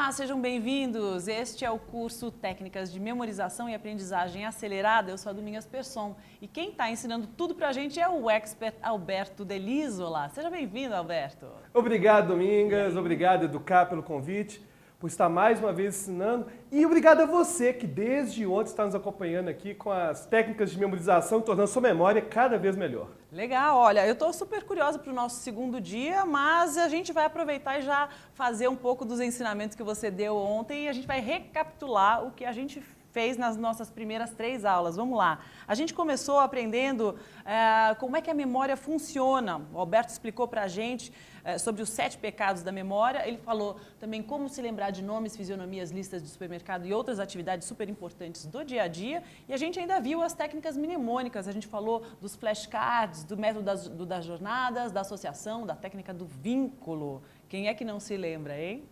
Olá, sejam bem-vindos. Este é o curso Técnicas de Memorização e Aprendizagem Acelerada. Eu sou a Domingas Persson e quem está ensinando tudo para a gente é o expert Alberto Delisola. Seja bem-vindo, Alberto. Obrigado, Domingas. Obrigado, Educar, pelo convite, por estar mais uma vez ensinando. E obrigado a você que desde ontem está nos acompanhando aqui com as técnicas de memorização, tornando sua memória cada vez melhor. Legal, olha, eu estou super curiosa para o nosso segundo dia, mas a gente vai aproveitar e já fazer um pouco dos ensinamentos que você deu ontem e a gente vai recapitular o que a gente fez nas nossas primeiras 3 aulas. Vamos lá. A gente começou aprendendo como é que a memória funciona. O Alberto explicou para a gente sobre os 7 pecados da memória. Ele falou também como se lembrar de nomes, fisionomias, listas de supermercado e outras atividades super importantes do dia a dia. E a gente ainda viu as técnicas mnemônicas. A gente falou dos flashcards, do método das jornadas, da associação, da técnica do vínculo. Quem é que não se lembra, hein?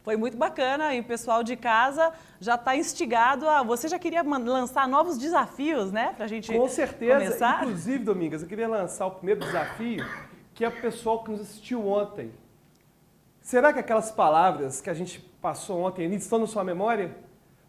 Foi muito bacana e o pessoal de casa já está instigado a... Você já queria lançar novos desafios, né? Para a gente Com certeza. Começar? Inclusive, Domingas, eu queria lançar o primeiro desafio, que é o pessoal que nos assistiu ontem. Será que aquelas palavras que a gente passou ontem estão na sua memória?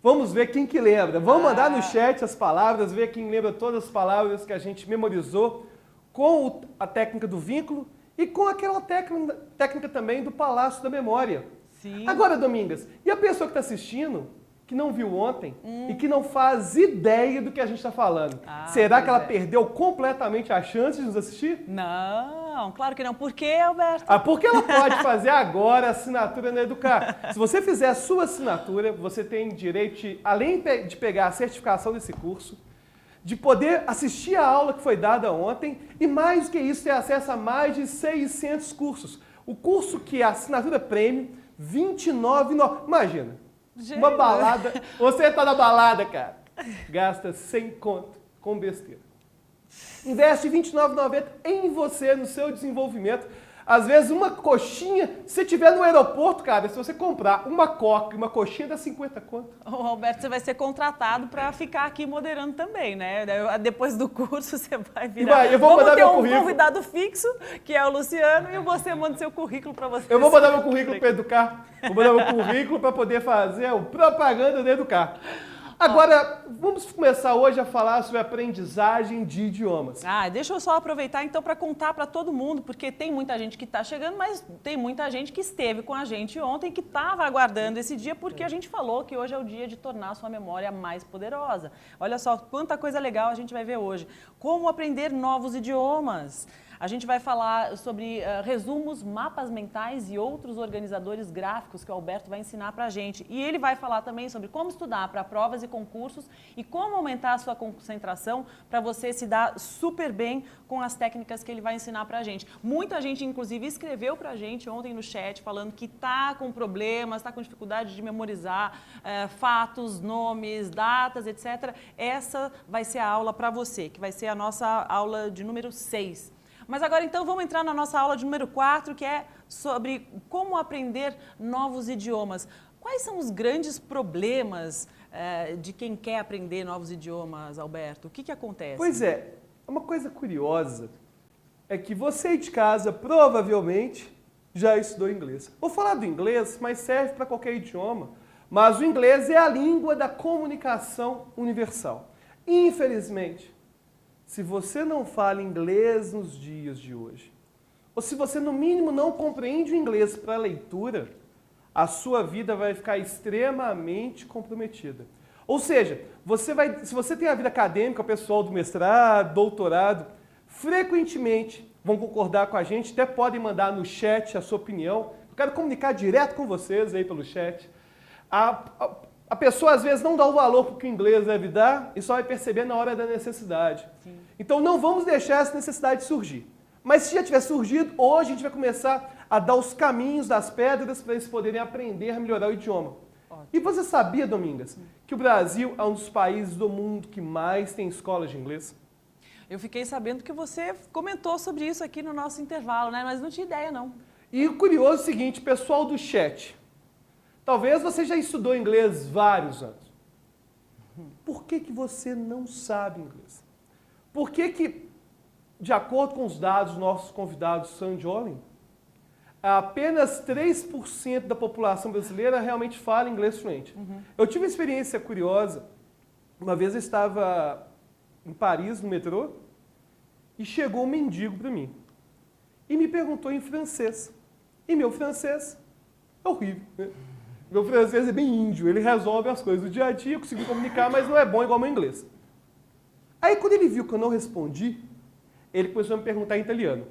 Vamos ver quem que lembra. Vamos mandar no chat as palavras, ver quem lembra todas as palavras que a gente memorizou com a técnica do vínculo e com aquela técnica também do palácio da memória. Sim. Agora, Domingas, e a pessoa que está assistindo, que não viu ontem e que não faz ideia do que a gente está falando? Será que ela perdeu completamente a chance de nos assistir? Não, claro que não. Por quê, Alberto? Porque ela pode fazer agora a assinatura na Educar. Se você fizer a sua assinatura, você tem direito, além de pegar a certificação desse curso, de poder assistir a aula que foi dada ontem e, mais do que isso, ter acesso a mais de 600 cursos. O curso que é a assinatura premium, R$29,90. Imagina, Gente. Uma balada, você tá na balada, cara, gasta 100 conto com besteira. Investe R$29,90 em você, no seu desenvolvimento. Às vezes uma coxinha, se tiver no aeroporto, cara, se você comprar uma coca e uma coxinha dá 50 conto. Ô, Alberto, você vai ser contratado para ficar aqui moderando também, né? Depois do curso você vai virar... Eu vou mandar meu currículo. Vamos ter um convidado fixo, que é o Luciano, e você manda seu currículo para você. Eu vou mandar meu currículo para Educar. Vou mandar meu currículo para poder fazer o propaganda da Educar. Agora, vamos começar hoje a falar sobre aprendizagem de idiomas. Deixa eu só aproveitar então para contar para todo mundo, porque tem muita gente que está chegando, mas tem muita gente que esteve com a gente ontem, que estava aguardando esse dia, porque a gente falou que hoje é o dia de tornar a sua memória mais poderosa. Olha só quanta coisa legal a gente vai ver hoje. Como aprender novos idiomas. A gente vai falar sobre resumos, mapas mentais e outros organizadores gráficos que o Alberto vai ensinar para a gente. E ele vai falar também sobre como estudar para provas e concursos e como aumentar a sua concentração para você se dar super bem com as técnicas que ele vai ensinar para a gente. Muita gente, inclusive, escreveu para a gente ontem no chat falando que está com problemas, está com dificuldade de memorizar fatos, nomes, datas, etc. Essa vai ser a aula para você, que vai ser a nossa aula de número 6. Mas agora então vamos entrar na nossa aula de número 4, que é sobre como aprender novos idiomas. Quais são os grandes problemas de quem quer aprender novos idiomas, Alberto? O que acontece? Pois é, uma coisa curiosa é que você aí de casa provavelmente já estudou inglês. Vou falar do inglês, mas serve para qualquer idioma. Mas o inglês é a língua da comunicação universal. Infelizmente, se você não fala inglês nos dias de hoje, ou se você no mínimo não compreende o inglês para leitura, a sua vida vai ficar extremamente comprometida. Ou seja, se você tem a vida acadêmica, o pessoal do mestrado, doutorado, frequentemente vão concordar com a gente, até podem mandar no chat a sua opinião. Eu quero comunicar direto com vocês aí pelo chat. A pessoa, às vezes, não dá o valor que o inglês deve dar e só vai perceber na hora da necessidade. Sim. Então, não vamos deixar essa necessidade surgir. Mas se já tiver surgido, hoje a gente vai começar a dar os caminhos das pedras para eles poderem aprender a melhorar o idioma. Ótimo. E você sabia, Domingas, que o Brasil é um dos países do mundo que mais tem escolas de inglês? Eu fiquei sabendo que você comentou sobre isso aqui no nosso intervalo, né? Mas não tinha ideia, não. E o curioso é o seguinte, pessoal do chat... Talvez você já estudou inglês vários anos. Por que você não sabe inglês? Por que, de acordo com os dados dos nossos convidados Sandy Olin, apenas 3% da população brasileira realmente fala inglês fluente. Eu tive uma experiência curiosa. Uma vez eu estava em Paris, no metrô, e chegou um mendigo para mim. E me perguntou em francês. E meu francês é horrível, né? Meu francês é bem índio, ele resolve as coisas do dia a dia, eu consigo comunicar, mas não é bom igual meu inglês. Aí quando ele viu que eu não respondi, ele começou a me perguntar em italiano.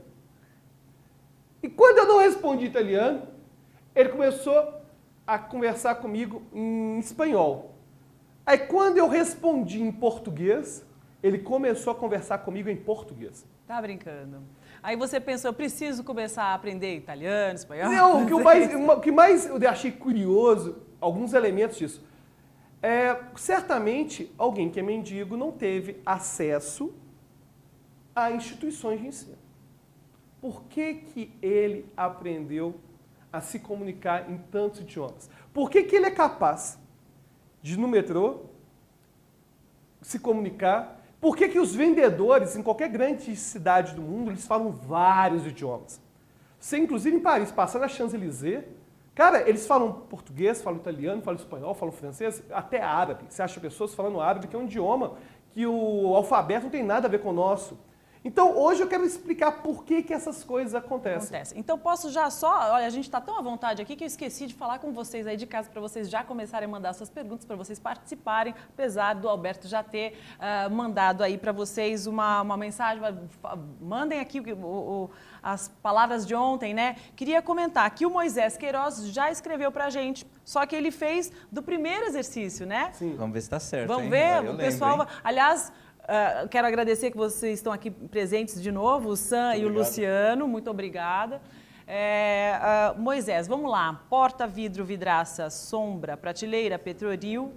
E quando eu não respondi em italiano, ele começou a conversar comigo em espanhol. Aí quando eu respondi em português, ele começou a conversar comigo em português. Tá brincando. Aí você pensou, eu preciso começar a aprender italiano, espanhol? Não, o que mais eu achei curioso, alguns elementos disso, certamente alguém que é mendigo não teve acesso a instituições de ensino. Por que ele aprendeu a se comunicar em tantos idiomas? Por que ele é capaz de, no metrô, se comunicar? Por que os vendedores, em qualquer grande cidade do mundo, eles falam vários idiomas? Você, inclusive, em Paris, passando na Champs-Élysées, cara, eles falam português, falam italiano, falam espanhol, falam francês, até árabe. Você acha pessoas falando árabe, que é um idioma que o alfabeto não tem nada a ver com o nosso. Então, hoje eu quero explicar por que essas coisas acontecem. Então, posso já só... Olha, a gente está tão à vontade aqui que eu esqueci de falar com vocês aí de casa para vocês já começarem a mandar suas perguntas, para vocês participarem, apesar do Alberto já ter mandado aí para vocês uma mensagem. Mandem aqui as palavras de ontem, né? Queria comentar que o Moisés Queiroz já escreveu para a gente, só que ele fez do primeiro exercício, né? Sim. Vamos ver se está certo. Vamos hein? ver, Agora eu o pessoal... lembro, hein? Aliás... quero agradecer que vocês estão aqui presentes de novo, o Sam e o Luciano, muito obrigada. Moisés, vamos lá. Porta, vidro, vidraça, sombra, prateleira, petrolil,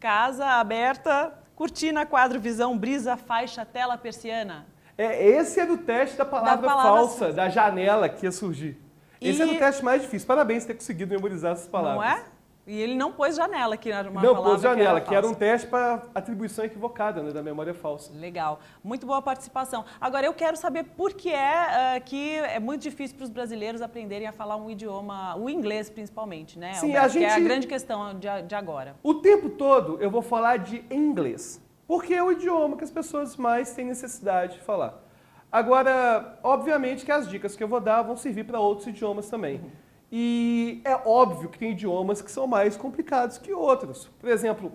casa aberta, cortina, quadro, visão, brisa, faixa, tela, persiana. Esse era o teste da palavra falsa, da janela que ia surgir. Esse era o teste mais difícil. Parabéns por ter conseguido memorizar essas palavras. Não é? E ele não pôs janela, que era uma Não, palavra pôs janela, que era um falsa. teste para atribuição equivocada, né, da memória falsa. Legal, muito boa participação. Agora, eu quero saber por que é muito difícil para os brasileiros aprenderem a falar um idioma, o inglês principalmente, né? Sim, Alberto? Que é a grande questão de agora. O tempo todo eu vou falar de inglês, porque é o idioma que as pessoas mais têm necessidade de falar. Agora, obviamente que as dicas que eu vou dar vão servir para outros idiomas também. E é óbvio que tem idiomas que são mais complicados que outros. Por exemplo,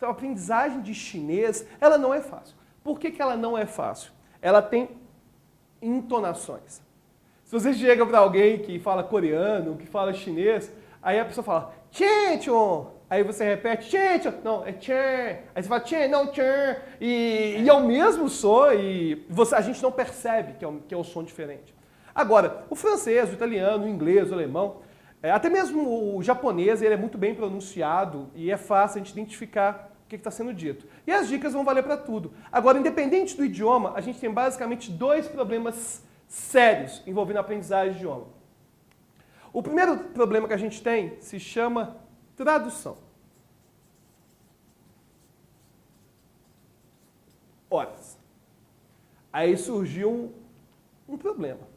a aprendizagem de chinês, ela não é fácil. Por que ela não é fácil? Ela tem entonações. Se você chega para alguém que fala coreano, que fala chinês, aí a pessoa fala Chen-chon. Aí você repete Chen-chon. Não, é Chen. Aí você fala Chen, não Chen. E é o mesmo som e a gente não percebe que é um som diferente. Agora, o francês, o italiano, o inglês, o alemão, até mesmo o japonês, ele é muito bem pronunciado e é fácil a gente identificar o que está sendo dito. E as dicas vão valer para tudo. Agora, independente do idioma, a gente tem basicamente dois problemas sérios envolvendo a aprendizagem de idioma. O primeiro problema que a gente tem se chama tradução. Ora, aí surgiu um problema.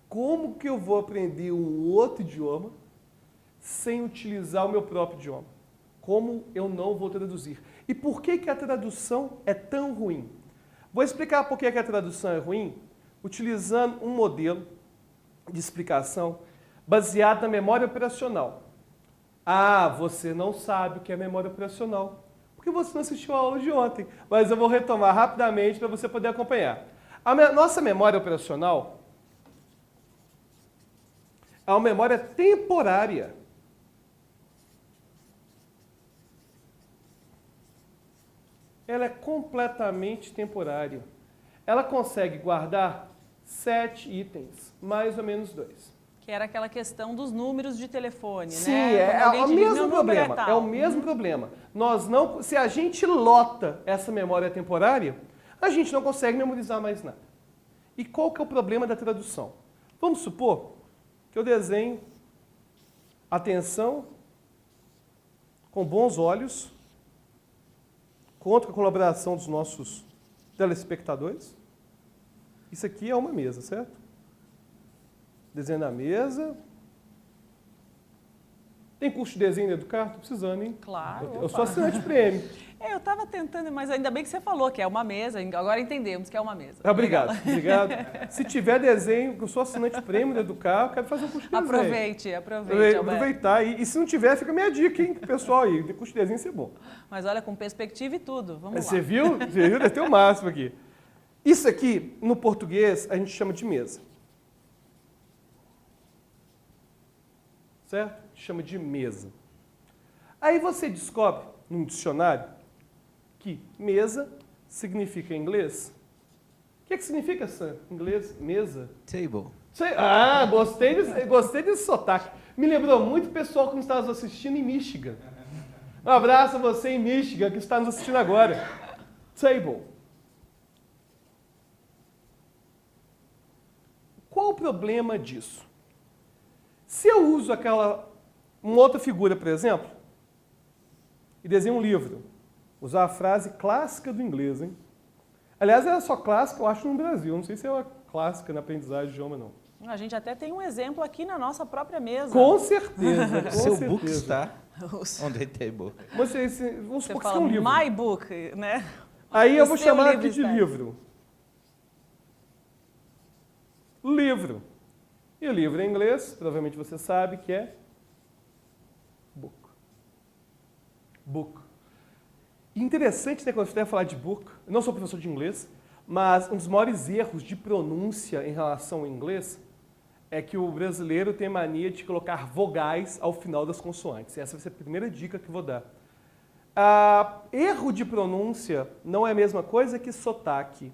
Como que eu vou aprender um outro idioma sem utilizar o meu próprio idioma? Como eu não vou traduzir? E por que a tradução é tão ruim? Vou explicar por que a tradução é ruim utilizando um modelo de explicação baseado na memória operacional. Ah, você não sabe o que é memória operacional, porque você não assistiu a aula de ontem. Mas eu vou retomar rapidamente para você poder acompanhar. A nossa memória operacional é uma memória temporária. Ela é completamente temporária. Ela consegue guardar 7 itens, mais ou menos 2. Que era aquela questão dos números de telefone, Sim, né? é o mesmo problema. É o mesmo problema. Se a gente lota essa memória temporária, a gente não consegue memorizar mais nada. E qual que é o problema da tradução? Vamos supor que eu desenho atenção com bons olhos, conto com a colaboração dos nossos telespectadores. Isso aqui é uma mesa, certo? Desenho na mesa. Tem curso de desenho no Educar? Tô precisando, hein? Claro. Eu sou assinante prêmio. Eu estava tentando, mas ainda bem que você falou que é uma mesa. Agora entendemos que é uma mesa. Obrigado, obrigado. Se tiver desenho, eu sou assinante prêmio do Educar, eu quero fazer um curso de desenho. Aproveite, Alberto. Aproveitar. E se não tiver, fica a minha dica, hein, pessoal aí. De curso de desenho ser bom. Mas olha, com perspectiva e tudo. Vamos lá. Você viu? Você viu? Deve ter o máximo aqui. Isso aqui, no português, a gente chama de mesa. Certo? Chama de mesa. Aí você descobre, num dicionário, que mesa significa em inglês. O que significa, Sam, em inglês? Mesa? Table. Ah, gostei desse sotaque. Me lembrou muito o pessoal que nos está nos assistindo em Michigan. Um abraço a você em Michigan, que está nos assistindo agora. Table. Qual o problema disso? Se eu uso uma outra figura, por exemplo, e desenho um livro, usar a frase clássica do inglês, hein? Aliás, ela é só clássica, eu acho, no Brasil. Não sei se é uma clássica na aprendizagem de idioma, não. A gente até tem um exemplo aqui na nossa própria mesa. Com certeza, com Seu certeza. book está on the table. Vamos Você supor que isso fala é um livro. my book, né? Aí eu O vou seu chamar livro aqui de está. livro. Livro. E o livro em inglês, provavelmente você sabe que é book. Book. E interessante, né, quando você vai falar de book, eu não sou professor de inglês, mas um dos maiores erros de pronúncia em relação ao inglês é que o brasileiro tem mania de colocar vogais ao final das consoantes. Essa vai ser a primeira dica que eu vou dar. Erro de pronúncia não é a mesma coisa que sotaque.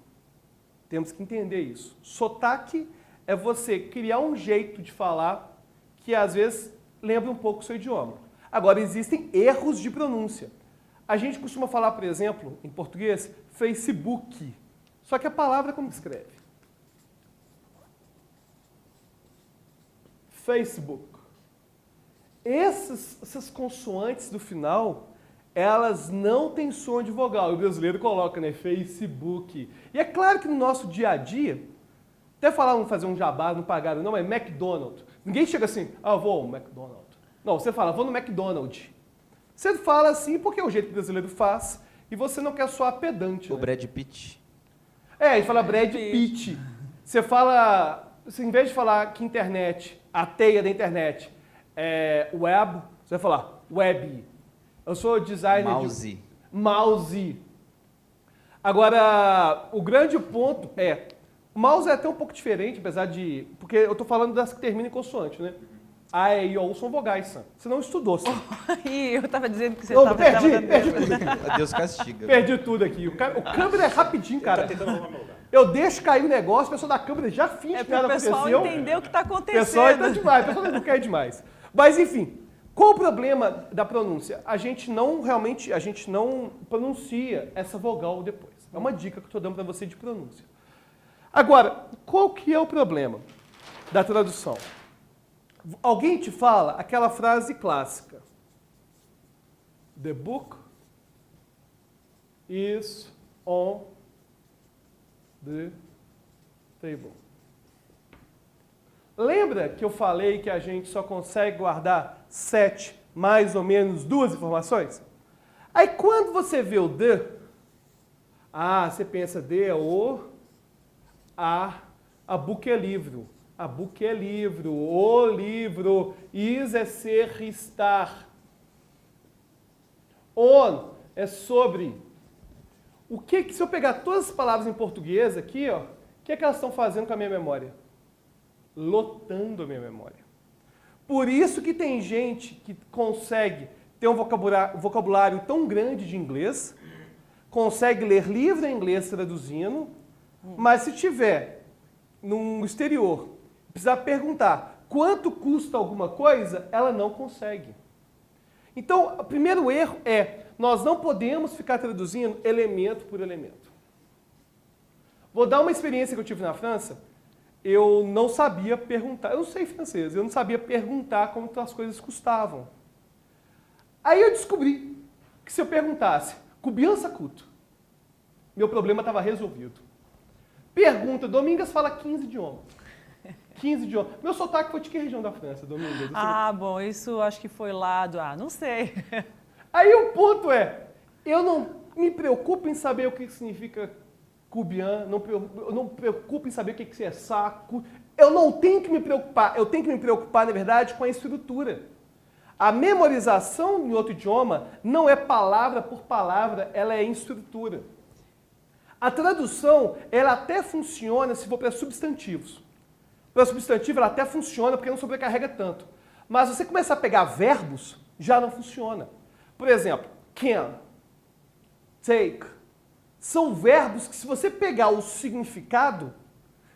Temos que entender isso. Sotaque é você criar um jeito de falar que às vezes lembra um pouco o seu idioma. Agora, existem erros de pronúncia. A gente costuma falar, por exemplo, em português, Facebook. Só que a palavra como que escreve? Facebook. Essas consoantes do final, elas não têm som de vogal. O brasileiro coloca, né? Facebook. E é claro que no nosso dia a dia, até fazer um jabá, não pagaram, não, é McDonald's. Ninguém chega assim, vou ao McDonald's. Não, você fala, vou no McDonald's. Você fala assim porque é o jeito que o brasileiro faz e você não quer soar pedante. O né? Brad Pitt. Ele fala Brad Pitt. Você em vez de falar que internet, a teia da internet é web, você vai falar web. Eu sou designer Mouse. Mouse. Agora, o grande ponto o mouse é até um pouco diferente, apesar de... Porque eu estou falando das que terminam em consoante, né? A, E, I, O são vogais, Sam. Você não estudou, Sam. E eu estava dizendo que você Não, estava... perdi tudo aqui. A Deus castiga. Perdi tudo aqui. O câmera é rapidinho, cara. Eu deixo cair o negócio, a pessoa da câmera já finge que para nada o pessoal aconteceu. entender o que está O pessoal acontecendo. tá demais, o pessoal não quer demais. Mas, enfim, qual o problema da pronúncia? A gente não pronuncia essa vogal depois. É uma dica que eu estou dando para você de pronúncia. Agora, qual que é o problema da tradução? Alguém te fala aquela frase clássica. The book is on the table. Lembra que eu falei que a gente só consegue guardar 7, mais ou menos 2 informações? Aí quando você vê o the, você pensa the é a book é livro. A book é livro, o livro, is é ser, estar. On é sobre. O que se eu pegar todas as palavras em português aqui, o que elas estão fazendo com a minha memória? Lotando a minha memória. Por isso que tem gente que consegue ter um vocabulário tão grande de inglês, consegue ler livro em inglês traduzindo, mas se tiver no exterior, precisar perguntar quanto custa alguma coisa, ela não consegue. Então, o primeiro erro nós não podemos ficar traduzindo elemento por elemento. Vou dar uma experiência que eu tive na França. Eu não sabia perguntar, eu não sei francês, eu não sabia perguntar quanto as coisas custavam. Aí eu descobri que se eu perguntasse, combien ça coûte? Meu problema estava resolvido. Pergunta, Domingas fala 15 idiomas. 15 idiomas. Meu sotaque foi de que região da França, Domingas? Ah, bom, isso acho que foi lá do... não sei. Aí o ponto é, eu não me preocupo em saber o que significa cubian, eu não me preocupo em saber o que é saco. Eu não tenho que me preocupar, eu tenho que me preocupar, na verdade, com a estrutura. A memorização em outro idioma não é palavra por palavra, ela é em estrutura. A tradução, ela até funciona se for para substantivos. Para substantivo, ela até funciona porque não sobrecarrega tanto. Mas se você começar a pegar verbos, já não funciona. Por exemplo, can, take, são verbos que, se você pegar o significado,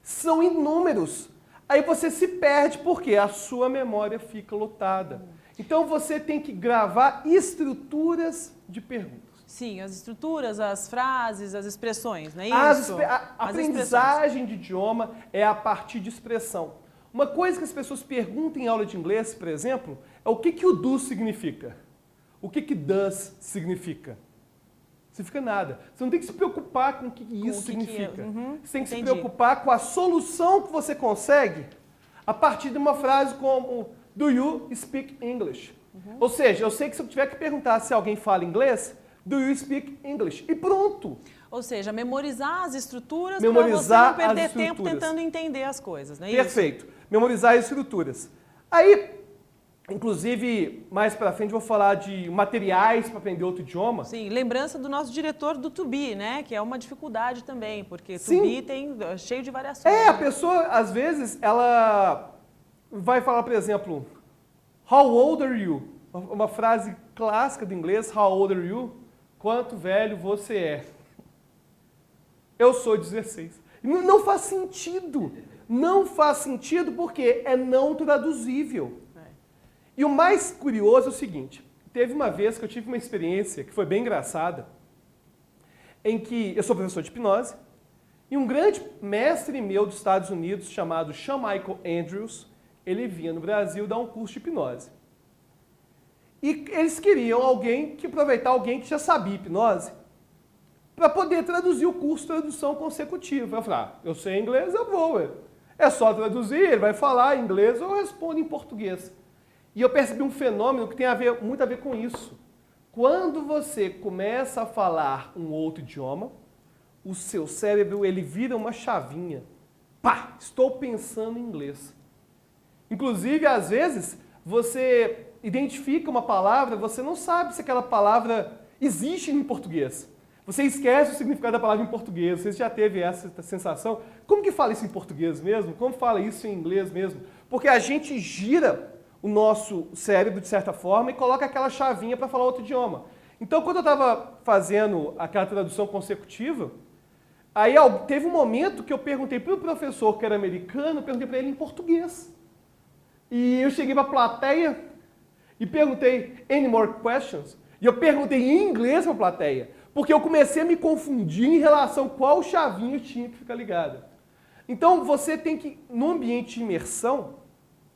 são inúmeros. Aí você se perde porque a sua memória fica lotada. Então você tem que gravar estruturas de perguntas. Sim, as estruturas, as frases, as expressões, não é isso? A aprendizagem de idioma é a partir de expressão. Uma coisa que as pessoas perguntam em aula de inglês, por exemplo, é o que o do significa. O que does significa? Significa nada. Você não tem que se preocupar com o que isso significa. Você tem que se preocupar com a solução que você consegue a partir de uma frase como do you speak English? Ou seja, eu sei que se eu tiver que perguntar se alguém fala inglês, do you speak English? E pronto. Ou seja, memorizar as estruturas para você não perder tempo tentando entender as coisas, não é isso? Perfeito. Memorizar as estruturas. Aí, inclusive, mais para frente eu vou falar de materiais para aprender outro idioma. Sim, lembrança do nosso diretor do To Be, né? Que é uma dificuldade também, porque To Be tem cheio de variações. A pessoa, às vezes, ela vai falar, por exemplo, how old are you? Uma frase clássica do inglês, how old are you? Quanto velho você é? Eu sou 16. Não faz sentido. Não faz sentido porque é não traduzível. E o mais curioso é o seguinte, teve uma vez que eu tive uma experiência que foi bem engraçada, em que eu sou professor de hipnose, e um grande mestre meu dos Estados Unidos, chamado Sean Michael Andrews, ele vinha no Brasil dar um curso de hipnose. E eles queriam aproveitar alguém que já sabia hipnose, para poder traduzir o curso de tradução consecutiva. Eu falei, eu sei inglês, eu vou. É só traduzir, ele vai falar em inglês, eu respondo em português. E eu percebi um fenômeno que tem muito a ver com isso. Quando você começa a falar um outro idioma, o seu cérebro ele vira uma chavinha. Pá, estou pensando em inglês. Inclusive, às vezes, você identifica uma palavra, você não sabe se aquela palavra existe em português. Você esquece o significado da palavra em português. Você já teve essa sensação? Como que fala isso em português mesmo? Como fala isso em inglês mesmo? Porque a gente gira o nosso cérebro, de certa forma, e coloca aquela chavinha para falar outro idioma. Então, quando eu estava fazendo aquela tradução consecutiva, aí teve um momento que eu perguntei para o professor, que era americano, perguntei para ele em português. E eu cheguei para a plateia e perguntei, any more questions? E eu perguntei em inglês para a plateia, porque eu comecei a me confundir em relação a qual chavinha tinha que ficar ligada. Então, você tem que, no ambiente de imersão,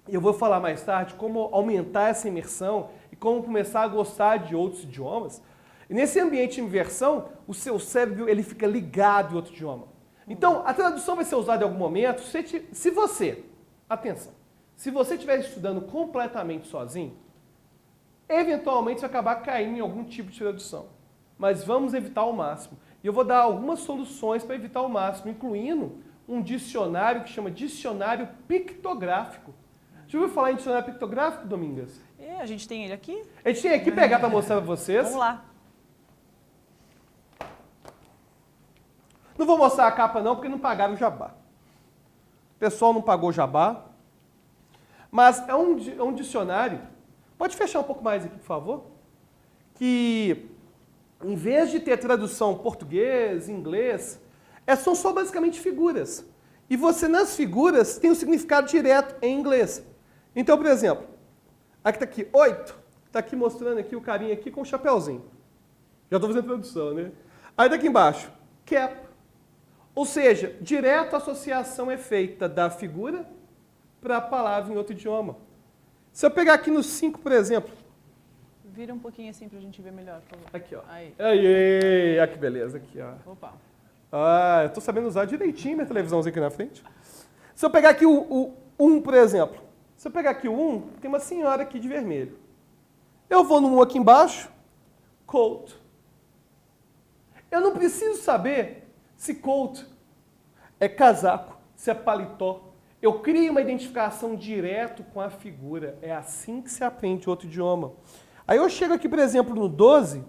e eu vou falar mais tarde como aumentar essa imersão e como começar a gostar de outros idiomas. E nesse ambiente de imersão, o seu cérebro ele fica ligado em outro idioma. Então, a tradução vai ser usada em algum momento se você, atenção, se você estiver estudando completamente sozinho, eventualmente você vai acabar caindo em algum tipo de tradução. Mas vamos evitar ao máximo. E eu vou dar algumas soluções para evitar ao máximo, incluindo um dicionário que chama dicionário pictográfico. Já ouviu falar em dicionário pictográfico, Domingas? A gente tem ele aqui? A gente tem aqui pegar para mostrar para vocês. Vamos lá. Não vou mostrar a capa não, porque não pagaram o jabá. O pessoal não pagou o jabá. Mas é um dicionário. Pode fechar um pouco mais aqui, por favor? Que, em vez de ter tradução português, inglês, são só basicamente figuras. E você, nas figuras, tem o significado direto em inglês. Então, por exemplo, aqui está aqui, 8. Está aqui mostrando aqui o carinha aqui com o chapéuzinho. Já estou fazendo tradução, né? Aí daqui embaixo, cap. Ou seja, direto a associação é feita da figura para a palavra em outro idioma. Se eu pegar aqui no 5, por exemplo. Vira um pouquinho assim para a gente ver melhor, por favor. Aqui, ó. Aí. Olha que beleza aqui, ó. Opa. Eu estou sabendo usar direitinho minha televisãozinha aqui na frente. Se eu pegar aqui o por exemplo. Se eu pegar aqui o tem uma senhora aqui de vermelho. Eu vou no aqui embaixo, coat. Eu não preciso saber se coat é casaco, se é paletó. Eu crio uma identificação direto com a figura. É assim que se aprende outro idioma. Aí eu chego aqui, por exemplo, no 12.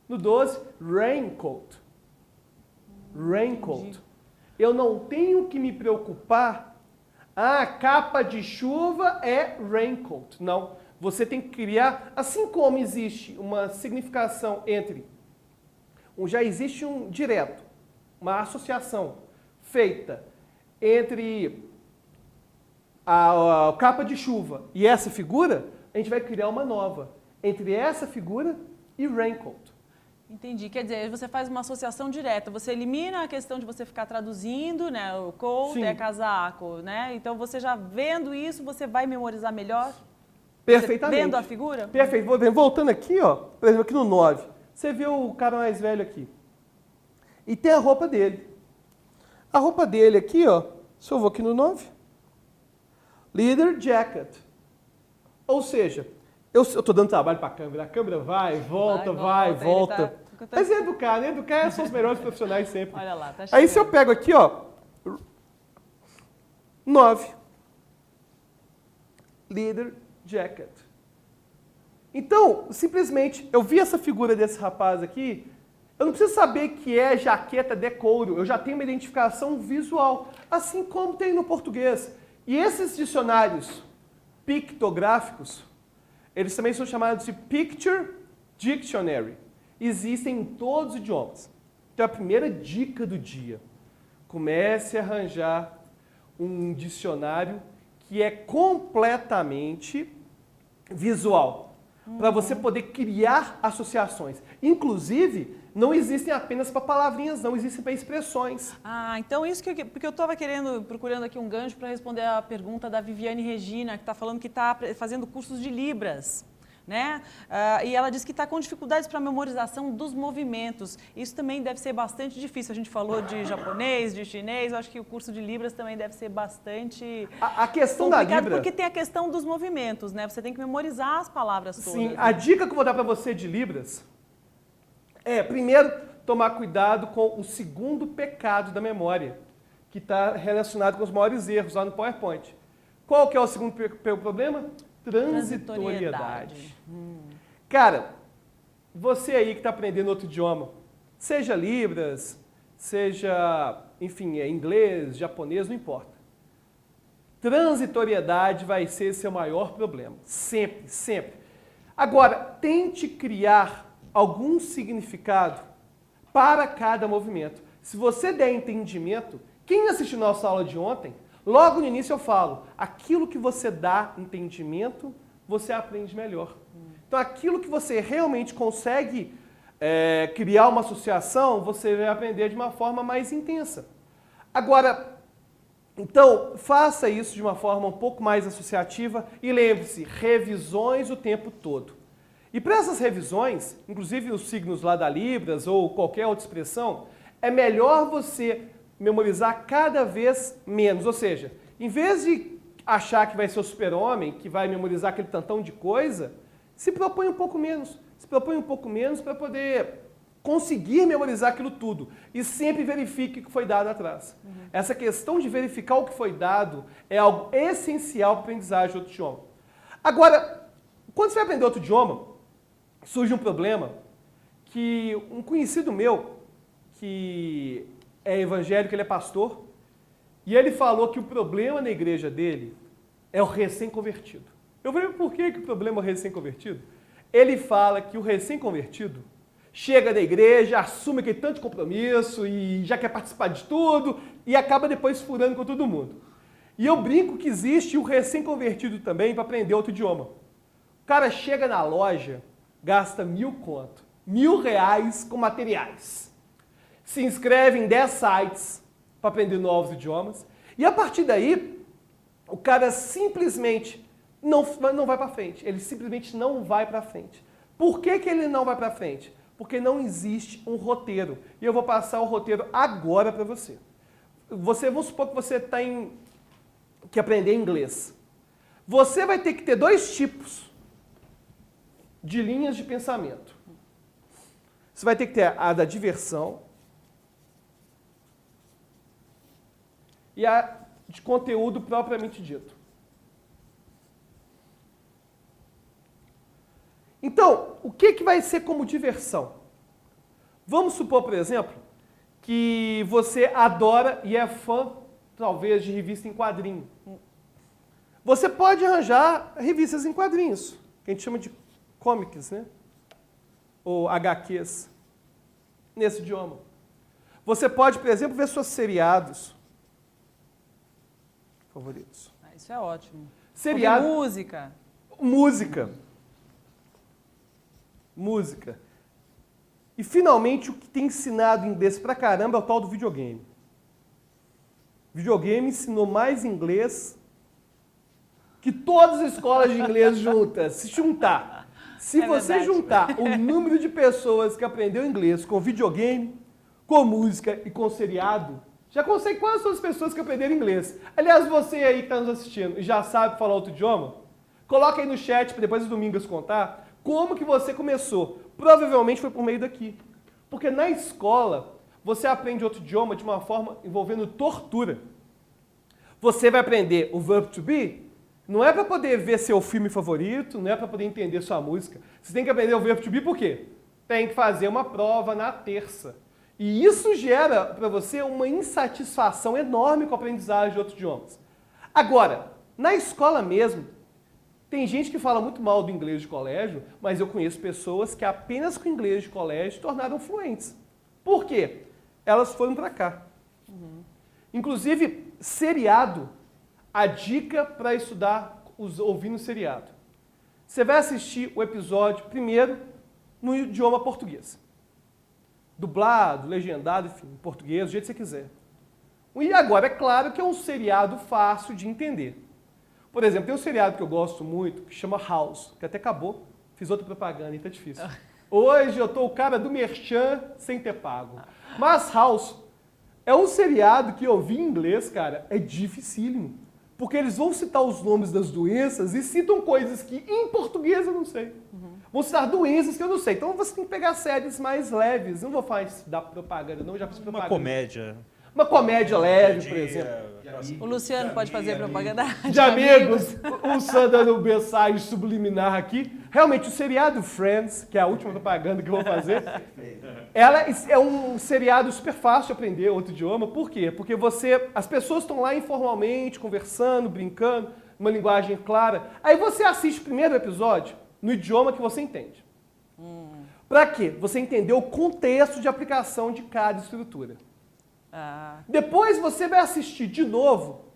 No 12, raincoat. Raincoat. Entendi. Eu não tenho que me preocupar. Ah, capa de chuva é raincoat. Não. Você tem que criar, assim como existe uma significação entre, já existe um direto, uma associação feita entre a capa de chuva e essa figura, a gente vai criar uma nova entre essa figura e raincoat. Entendi. Quer dizer, você faz uma associação direta. Você elimina a questão de você ficar traduzindo, né? O coat Sim. é casaco, né? Então, você já vendo isso, você vai memorizar melhor? Perfeitamente. Você vendo a figura? Perfeito. Voltando aqui, ó, por exemplo, aqui no 9. Você vê o cara mais velho aqui. E tem a roupa dele. A roupa dele aqui, ó, se eu vou aqui no 9, leather jacket. Ou seja, eu estou dando trabalho para a câmera vai, volta, vai, volta. Tá... Mas é educar, né? Educar são os melhores profissionais sempre. Olha lá, tá chegando. Aí se eu pego aqui, ó, 9, leather jacket. Então, simplesmente, eu vi essa figura desse rapaz aqui, eu não preciso saber que é jaqueta de couro, eu já tenho uma identificação visual, assim como tem no português. E esses dicionários pictográficos, eles também são chamados de Picture Dictionary. Existem em todos os idiomas. Então, a primeira dica do dia, comece a arranjar um dicionário que é completamente visual, para você poder criar associações. Inclusive, não existem apenas para palavrinhas, não existem para expressões. Ah, então isso porque eu estava procurando aqui um gancho para responder a pergunta da Viviane Regina, que está falando que está fazendo cursos de Libras, né? E ela disse que está com dificuldades para a memorização dos movimentos. Isso também deve ser bastante difícil. A gente falou de japonês, de chinês, eu acho que o curso de Libras também deve ser bastante A questão complicado, da Libra... porque tem a questão dos movimentos, né? Você tem que memorizar as palavras todas. Sim, né? a dica que eu vou dar para você de Libras é, primeiro, tomar cuidado com o segundo pecado da memória, que está relacionado com os maiores erros lá no PowerPoint. Qual que é o segundo problema? Transitoriedade. Cara, você aí que está aprendendo outro idioma, seja Libras, seja, enfim, inglês, japonês, não importa. Transitoriedade vai ser seu maior problema. Sempre, sempre. Agora, tente criar algum significado para cada movimento. Se você der entendimento, quem assistiu nossa aula de ontem, logo no início eu falo, aquilo que você dá entendimento, você aprende melhor. Então, aquilo que você realmente consegue criar uma associação, você vai aprender de uma forma mais intensa. Agora, então, faça isso de uma forma um pouco mais associativa e lembre-se, revisões o tempo todo. E para essas revisões, inclusive os signos lá da Libras ou qualquer outra expressão, é melhor você memorizar cada vez menos. Ou seja, em vez de achar que vai ser o super-homem, que vai memorizar aquele tantão de coisa, se propõe um pouco menos. Se propõe um pouco menos para poder conseguir memorizar aquilo tudo. E sempre verifique o que foi dado atrás. Essa questão de verificar o que foi dado é algo essencial para a aprendizagem de outro idioma. Agora, quando você vai aprender outro idioma, surge um problema que um conhecido meu, que é evangélico, ele é pastor, e ele falou que o problema na igreja dele é o recém-convertido. Eu falei, por que o problema é o recém-convertido? Ele fala que o recém-convertido chega da igreja, assume aquele tanto de compromisso e já quer participar de tudo e acaba depois furando com todo mundo. E eu brinco que existe o recém-convertido também para aprender outro idioma. O cara chega na loja, gasta 1.000 conto, R$1.000 com materiais. Se inscreve em 10 sites para aprender novos idiomas. E a partir daí, o cara simplesmente não vai para frente. Ele simplesmente não vai para frente. Por que ele não vai para frente? Porque não existe um roteiro. E eu vou passar o roteiro agora para você. Vamos supor que você está em que aprender inglês. Você vai ter que ter 2 tipos de linhas de pensamento. Você vai ter que ter a da diversão e a de conteúdo propriamente dito. Então, o que vai ser como diversão? Vamos supor, por exemplo, que você adora e é fã, talvez, de revista em quadrinho. Você pode arranjar revistas em quadrinhos, que a gente chama de comics, né? Ou HQs, nesse idioma. Você pode, por exemplo, ver seus seriados favoritos. Isso é ótimo. Seriado. Ouvir música. Música. E, finalmente, o que tem ensinado inglês pra caramba é o tal do videogame. Videogame ensinou mais inglês que todas as escolas de inglês juntas. Se você juntar o número de pessoas que aprendeu inglês com videogame, com música e com seriado, já consegue quase todas as pessoas que aprenderam inglês. Aliás, você aí que está nos assistindo e já sabe falar outro idioma, coloca aí no chat para depois do Domingos contar como que você começou. Provavelmente foi por meio daqui. Porque na escola, você aprende outro idioma de uma forma envolvendo tortura. Você vai aprender o verb to be, não é para poder ver seu filme favorito, não é para poder entender sua música. Você tem que aprender o verbo to be por quê? Tem que fazer uma prova na terça. E isso gera para você uma insatisfação enorme com a aprendizagem de outros idiomas. Agora, na escola mesmo, tem gente que fala muito mal do inglês de colégio, mas eu conheço pessoas que apenas com inglês de colégio se tornaram fluentes. Por quê? Elas foram para cá. Inclusive, seriado, a dica para estudar ouvindo seriado. Você vai assistir o episódio primeiro no idioma português. Dublado, legendado, enfim, em português, do jeito que você quiser. E agora, é claro que é um seriado fácil de entender. Por exemplo, tem um seriado que eu gosto muito, que chama House, que até acabou, fiz outra propaganda e tá difícil. Hoje eu tô o cara do merchan sem ter pago. Mas House é um seriado que eu vi em inglês, cara, é dificílimo. Porque eles vão citar os nomes das doenças e citam coisas que em português eu não sei. Vão citar doenças que eu não sei. Então você tem que pegar séries mais leves. Eu não vou dar propaganda, não, eu já fiz propaganda. Uma comédia. Uma comédia leve, por exemplo. O Luciano pode fazer propaganda De amigos, o Sandro dando mensagem subliminar aqui. Realmente, o seriado Friends, que é a última propaganda que eu vou fazer, ela é um seriado super fácil de aprender outro idioma. Por quê? Porque as pessoas estão lá informalmente, conversando, brincando, uma linguagem clara. Aí você assiste o primeiro episódio no idioma que você entende. Para quê? Você entender o contexto de aplicação de cada estrutura. Depois você vai assistir de novo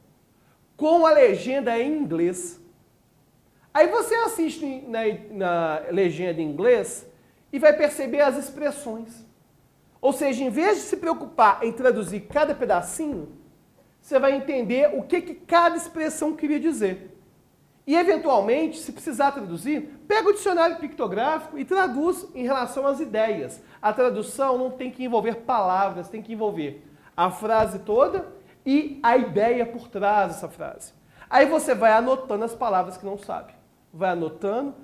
com a legenda em inglês. Aí você assiste na legenda em inglês e vai perceber as expressões. Ou seja, em vez de se preocupar em traduzir cada pedacinho, você vai entender o que cada expressão queria dizer. E, eventualmente, se precisar traduzir, pega o dicionário pictográfico e traduz em relação às ideias. A tradução não tem que envolver palavras, tem que envolver a frase toda e a ideia por trás dessa frase. Aí você vai anotando as palavras que não sabe. Vai anotando,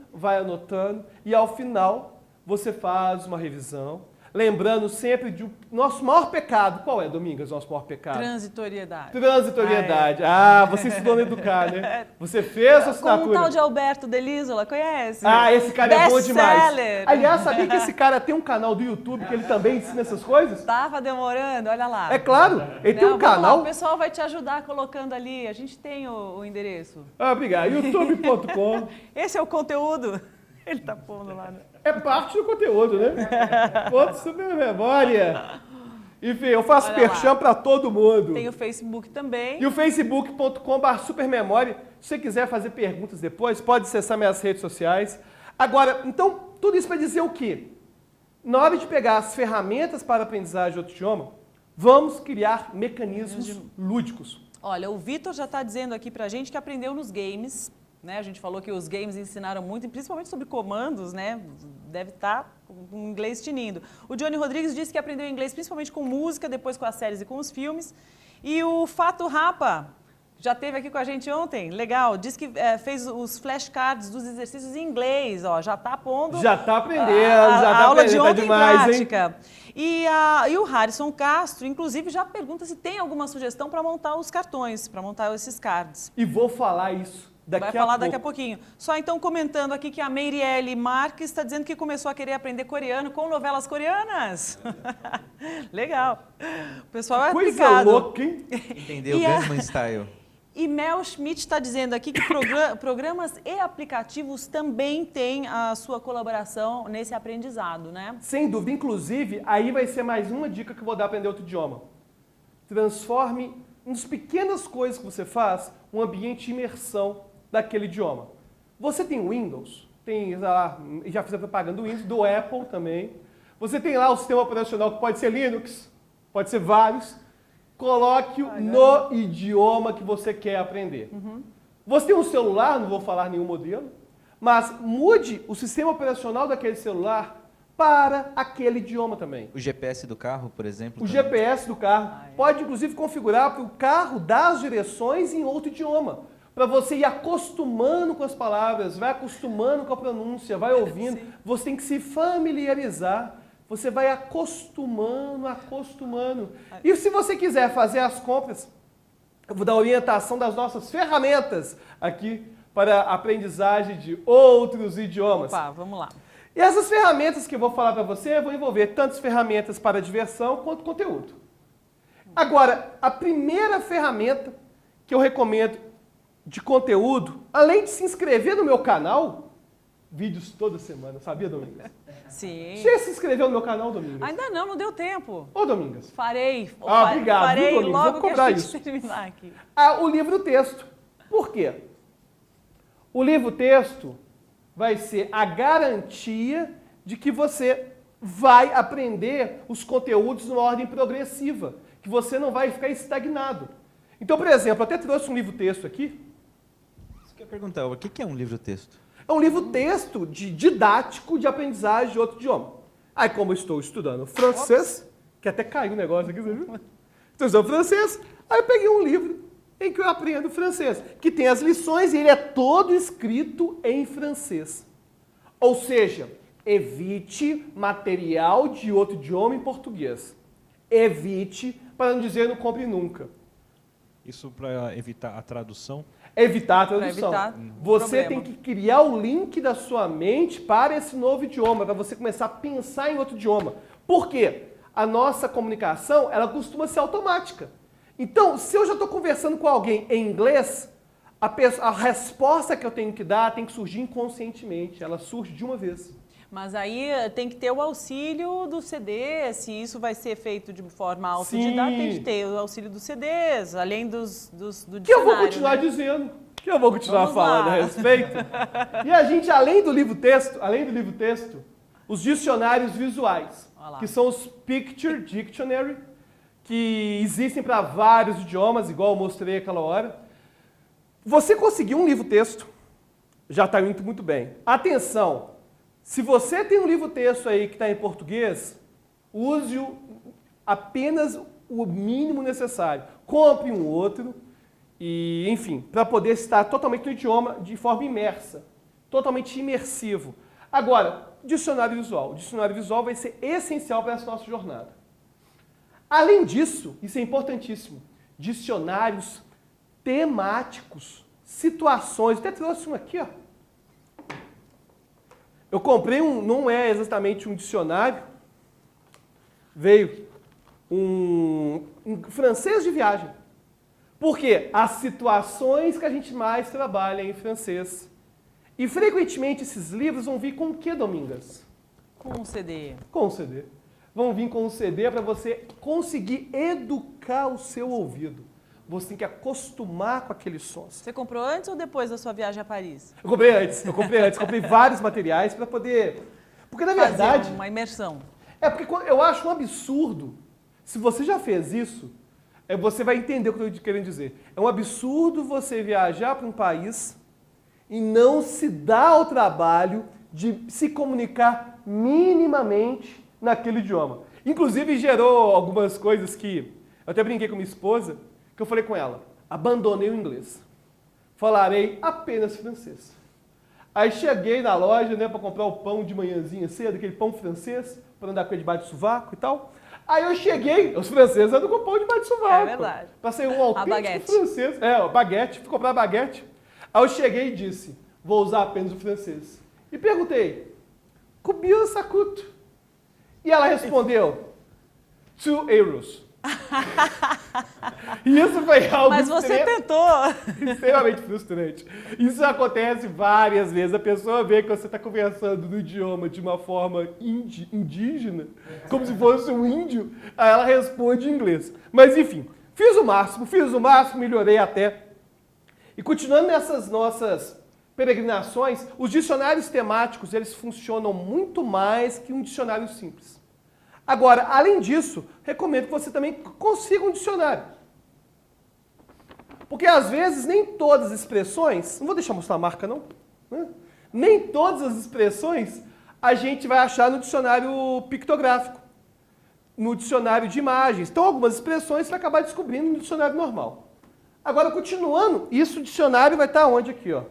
e ao final você faz uma revisão, lembrando sempre do nosso maior pecado. Qual é, Domingas, nosso maior pecado? Transitoriedade. Transitoriedade. Você estudou no Educar, né? Você fez a assinatura. Com o tal de Alberto Delisola, conhece? Esse cara é bom demais. Best-seller. Aliás, sabia que esse cara tem um canal do YouTube que ele também ensina essas coisas? Tava demorando, olha lá. É claro, ele tem um canal. Lá, o pessoal vai te ajudar colocando ali, a gente tem o endereço. Obrigado, youtube.com. Esse é o conteúdo. Ele tá pondo lá. Né? É parte do conteúdo, né? Ponto super memória. Enfim, eu faço merchan para todo mundo. Tem o Facebook também. E o facebook.com/supermemória. Se você quiser fazer perguntas depois, pode acessar minhas redes sociais. Agora, então, tudo isso para dizer o quê? Na hora de pegar as ferramentas para a aprendizagem de outro idioma, vamos criar mecanismos lúdicos. Olha, o Vitor já está dizendo aqui para a gente que aprendeu nos games. Né? A gente falou que os games ensinaram muito, principalmente sobre comandos, né? Deve estar com o inglês tinindo. O Johnny Rodrigues disse que aprendeu inglês principalmente com música, depois com as séries e com os filmes. E o Fato Rapa Já esteve aqui com a gente ontem? Legal. Diz que fez os flashcards dos exercícios em inglês, ó. Já está pondo... Já está aprendendo, já está aula aprendendo, de tá ontem demais, em prática. E o Harrison Castro, inclusive, já pergunta se tem alguma sugestão para montar os cartões, para montar esses cards. E vou falar isso daqui a pouco. Vai falar daqui a pouquinho. Só então comentando aqui que a Meirielle Marques está dizendo que começou a querer aprender coreano com novelas coreanas. Legal. O pessoal é Coisa aplicado. louca, hein? Entendeu? E a- Mesmo style. E Mel Schmidt está dizendo aqui que programas e aplicativos também têm a sua colaboração nesse aprendizado, né? Sem dúvida. Inclusive, aí vai ser mais uma dica que eu vou dar para aprender outro idioma. Transforme, nas pequenas coisas que você faz, um ambiente de imersão daquele idioma. Você tem Windows, tem lá, já fiz a propaganda do Windows, do Apple também. Você tem lá o sistema operacional que pode ser Linux, pode ser vários. Coloque-o no idioma que você quer aprender. Você tem um celular, não vou falar nenhum modelo, mas mude o sistema operacional daquele celular para aquele idioma também. O GPS do carro, por exemplo. O também. GPS do carro pode, inclusive, configurar para o carro dar as direções em outro idioma. Para você ir acostumando com as palavras, vai acostumando com a pronúncia, vai ouvindo. Sim. Você tem que se familiarizar. Você vai acostumando, acostumando. E se você quiser fazer as compras, eu vou dar orientação das nossas ferramentas aqui para a aprendizagem de outros idiomas. Opa, vamos lá. E essas ferramentas que eu vou falar para você vão envolver tantas ferramentas para diversão quanto conteúdo. Agora, a primeira ferramenta que eu recomendo de conteúdo, além de se inscrever no meu canal, vídeos toda semana, sabia, Domingas? Sim. Você se inscreveu no meu canal, Domingas? Ainda não deu tempo. Ô, Domingas. Farei. Obrigado, Farei viu, Domingas? logo Vou que cobrar a gente isso. terminar aqui. O livro-texto. Por quê? O livro-texto vai ser a garantia de que você vai aprender os conteúdos numa ordem progressiva, que você não vai ficar estagnado. Então, por exemplo, eu até trouxe um livro-texto aqui. Você quer perguntar, o que é um livro-texto? É um livro-texto didático de aprendizagem de outro idioma. Aí, como eu estou estudando francês, que até caiu o negócio aqui, você viu? Estou estudando francês, aí eu peguei um livro em que eu aprendo francês, que tem as lições e ele é todo escrito em francês. Ou seja, evite material de outro idioma em português. Evite, para não dizer não compre nunca. Isso para evitar a tradução? Evitar a tradução. Pra evitar Você problema. tem que criar o link da sua mente para esse novo idioma, para você começar a pensar em outro idioma. Por quê? A nossa comunicação, ela costuma ser automática. Então, se eu já estou conversando com alguém em inglês, a resposta que eu tenho que dar tem que surgir inconscientemente. Ela surge de uma vez. Mas aí tem que ter o auxílio do CD, se isso vai ser feito de forma autodidata, Sim. tem que ter o auxílio dos CDs, além do dicionário. Que eu vou continuar né? dizendo, que eu vou continuar Vamos falando lá. a respeito. E a gente, além do livro-texto, os dicionários visuais, Olha lá. que são os Picture Dictionary, que existem para vários idiomas, igual eu mostrei aquela hora. Você conseguiu um livro-texto, já está indo muito bem. Atenção! Se você tem um livro-texto aí que está em português, use-o apenas o mínimo necessário. Compre um outro e, enfim, para poder estar totalmente no idioma de forma imersa, totalmente imersivo. Agora, dicionário visual. O dicionário visual vai ser essencial para essa nossa jornada. Além disso, isso é importantíssimo, dicionários temáticos, situações. Até trouxe um aqui, ó. Eu comprei não é exatamente um dicionário, veio um francês de viagem. Por quê? As situações que a gente mais trabalha em francês. E frequentemente esses livros vão vir com o que, Domingas? Com um CD. Com o CD. Vão vir com o CD para você conseguir educar o seu ouvido. Você tem que acostumar com aqueles sons. Você comprou antes ou depois da sua viagem a Paris? Eu comprei antes, comprei vários materiais para poder... Porque na Fazer verdade... uma imersão. É porque eu acho um absurdo, se você já fez isso, você vai entender o que eu estou querendo dizer. É um absurdo você viajar para um país e não se dar ao trabalho de se comunicar minimamente naquele idioma. Inclusive gerou algumas coisas que... Eu até brinquei com minha esposa, que eu falei com ela, abandonei o inglês. Falarei apenas francês. Aí cheguei na loja, né, para comprar o pão de manhãzinha cedo, aquele pão francês, para andar com ele debaixo do sovaco e tal. Aí eu cheguei, os franceses andam com pão debaixo do sovaco. É verdade. Passei um autêntico baguete. francês. O baguete, fui comprar baguete. Aí eu cheguei e disse, vou usar apenas o francês. E perguntei, combien ça coûte? E ela respondeu, 2 euros. E isso foi algo Mas você tentou. extremamente frustrante. Isso acontece várias vezes. A pessoa vê que você está conversando no idioma de uma forma indígena, como se fosse um índio, aí ela responde em inglês. Mas enfim, fiz o máximo, melhorei até. E continuando nessas nossas peregrinações, os dicionários temáticos, eles funcionam muito mais que um dicionário simples. Agora, além disso, recomendo que você também consiga um dicionário. Porque às vezes nem todas as expressões, não vou deixar mostrar a marca não, né? Nem todas as expressões a gente vai achar no dicionário pictográfico, no dicionário de imagens. Então algumas expressões você vai acabar descobrindo no dicionário normal. Agora, continuando, isso o dicionário vai estar onde aqui, ó?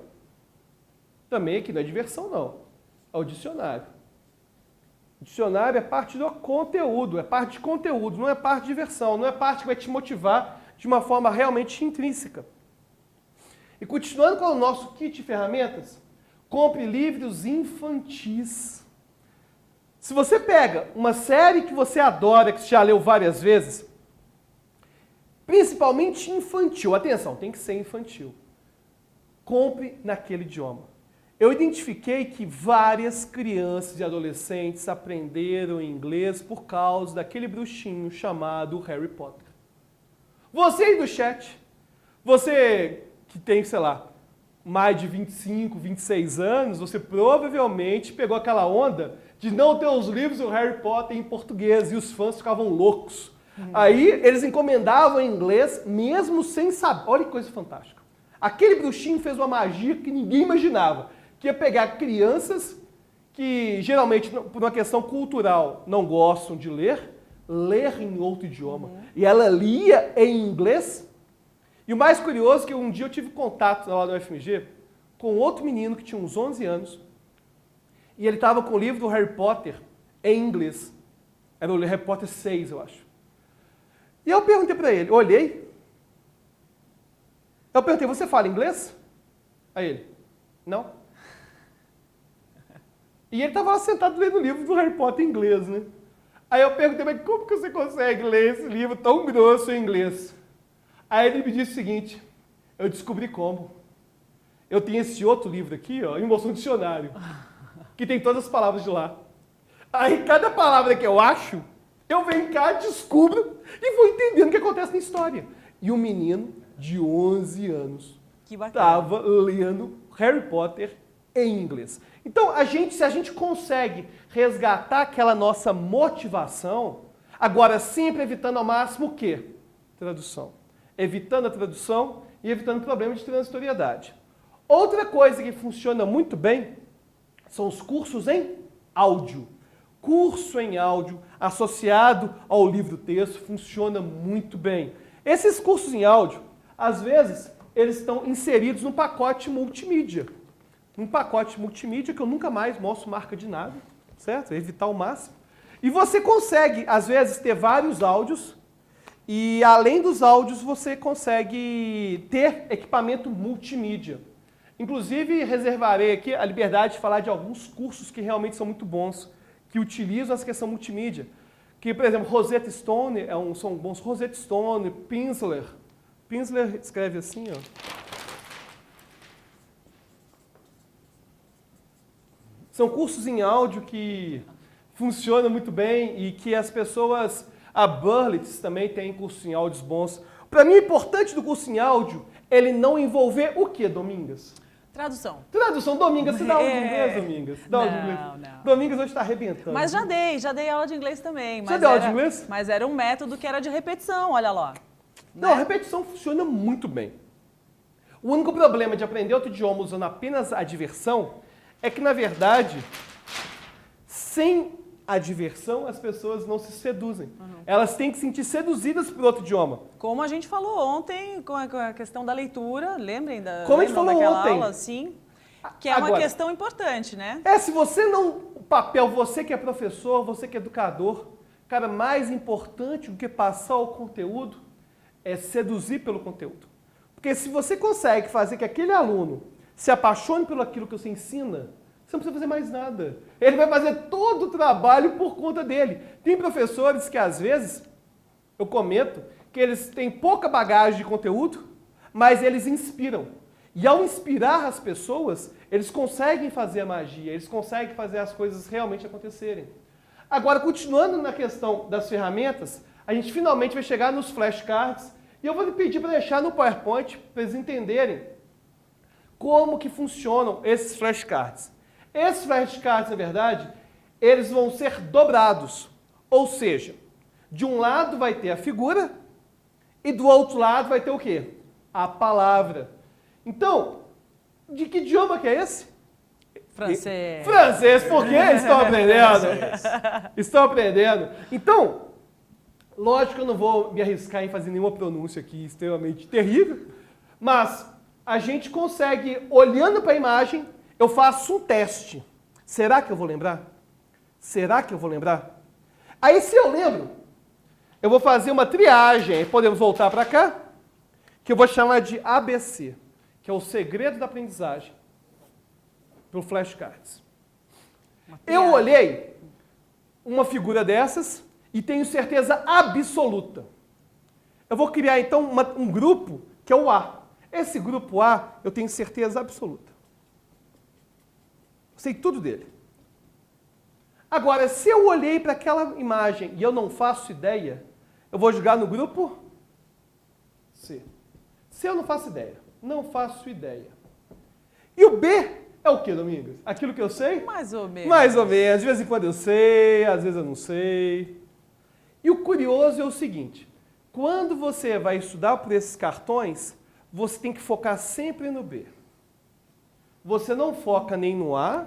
Também aqui não é diversão não, é o dicionário. Dicionário é parte do conteúdo, é parte de conteúdo, não é parte de diversão, não é parte que vai te motivar de uma forma realmente intrínseca. E continuando com o nosso kit de ferramentas, compre livros infantis. Se você pega uma série que você adora, que você já leu várias vezes, principalmente infantil, atenção, tem que ser infantil, compre naquele idioma. Eu identifiquei que várias crianças e adolescentes aprenderam inglês por causa daquele bruxinho chamado Harry Potter. Você aí do chat, você que tem, sei lá, mais de 25, 26 anos, você provavelmente pegou aquela onda de não ter os livros do Harry Potter em português e os fãs ficavam loucos. Aí eles encomendavam em inglês mesmo sem saber. Olha que coisa fantástica. Aquele bruxinho fez uma magia que ninguém imaginava. Que ia pegar crianças que geralmente, por uma questão cultural, não gostam de ler em outro idioma. E ela lia em inglês. E o mais curioso é que um dia eu tive contato lá no UFMG com outro menino que tinha uns 11 anos. E ele estava com o livro do Harry Potter em inglês. Era o Harry Potter 6, eu acho. E eu perguntei para ele, olhei. Eu perguntei, você fala inglês? Aí ele, não. E ele estava lá sentado lendo o livro do Harry Potter em inglês, né? Aí eu perguntei, mas como que você consegue ler esse livro tão grosso em inglês? Aí ele me disse o seguinte, eu descobri como. Eu tenho esse outro livro aqui, ó, e mostrou um dicionário, que tem todas as palavras de lá. Aí cada palavra que eu acho, eu venho cá, descubro e vou entendendo o que acontece na história. E o menino de 11 anos estava lendo Harry Potter em inglês. Então, se a gente consegue resgatar aquela nossa motivação, agora sempre evitando ao máximo o quê? Tradução. Evitando a tradução e evitando o problema de transitoriedade. Outra coisa que funciona muito bem são os cursos em áudio. Curso em áudio associado ao livro-texto funciona muito bem. Esses cursos em áudio, às vezes, eles estão inseridos no pacote multimídia. Um pacote multimídia que eu nunca mais mostro marca de nada, certo? Evitar o máximo. E você consegue, às vezes, ter vários áudios e, além dos áudios, você consegue ter equipamento multimídia. Inclusive, reservarei aqui a liberdade de falar de alguns cursos que realmente são muito bons, que utilizam essa questão multimídia. Que, por exemplo, Rosetta Stone, são bons. Rosetta Stone, Pimsleur. Pimsleur escreve assim, ó. São cursos em áudio que funcionam muito bem e que as pessoas... A Berlitz também tem cursos em áudios bons. Para mim, o importante do curso em áudio é ele não envolver o quê, Domingas? Tradução. Tradução. Domingas, você dá aula de inglês, Domingas? Dá aula de inglês? Não. Domingas hoje está arrebentando. Mas já dei aula de inglês também. Você deu aula de inglês? Mas era um método que era de repetição, olha lá. Não, a repetição funciona muito bem. O único problema de aprender outro idioma usando apenas a diversão é que, na verdade, sem a diversão, as pessoas não se seduzem. Elas têm que se sentir seduzidas por outro idioma. Como a gente falou ontem com a questão da leitura, lembrem Como a gente falou daquela ontem. aula, sim, que é uma Agora, questão importante, né? se você não... O papel, você que é professor, você que é educador, cara, mais importante do que passar o conteúdo é seduzir pelo conteúdo. Porque se você consegue fazer que aquele aluno se apaixone pelo aquilo que você ensina, você não precisa fazer mais nada. Ele vai fazer todo o trabalho por conta dele. Tem professores que, às vezes, eu comento, que eles têm pouca bagagem de conteúdo, mas eles inspiram. E ao inspirar as pessoas, eles conseguem fazer a magia, eles conseguem fazer as coisas realmente acontecerem. Agora, continuando na questão das ferramentas, a gente finalmente vai chegar nos flashcards e eu vou lhe pedir para deixar no PowerPoint para eles entenderem como que funcionam esses flashcards. Esses flashcards, na verdade, eles vão ser dobrados. Ou seja, de um lado vai ter a figura e do outro lado vai ter o quê? A palavra. Então, de que idioma que é esse? Francês. Francês, por quê? Estão aprendendo. Estão aprendendo. Então, lógico que eu não vou me arriscar em fazer nenhuma pronúncia aqui extremamente terrível, mas a gente consegue, olhando para a imagem, eu faço um teste. Será que eu vou lembrar? Será que eu vou lembrar? Aí, se eu lembro, eu vou fazer uma triagem. Aí podemos voltar para cá, que eu vou chamar de ABC, que é o segredo da aprendizagem, para o flashcards. Eu olhei uma figura dessas e tenho certeza absoluta. Eu vou criar, então, um grupo que é o A. Esse grupo A, eu tenho certeza absoluta. Sei tudo dele. Agora, se eu olhei para aquela imagem e eu não faço ideia, eu vou jogar no grupo C. Se eu não faço ideia, não faço ideia. E o B é o que, Domingos? Aquilo que eu sei? Mais ou menos. Mais ou menos. De vez em quando eu sei, às vezes eu não sei. E o curioso é o seguinte, quando você vai estudar por esses cartões, você tem que focar sempre no B. Você não foca nem no A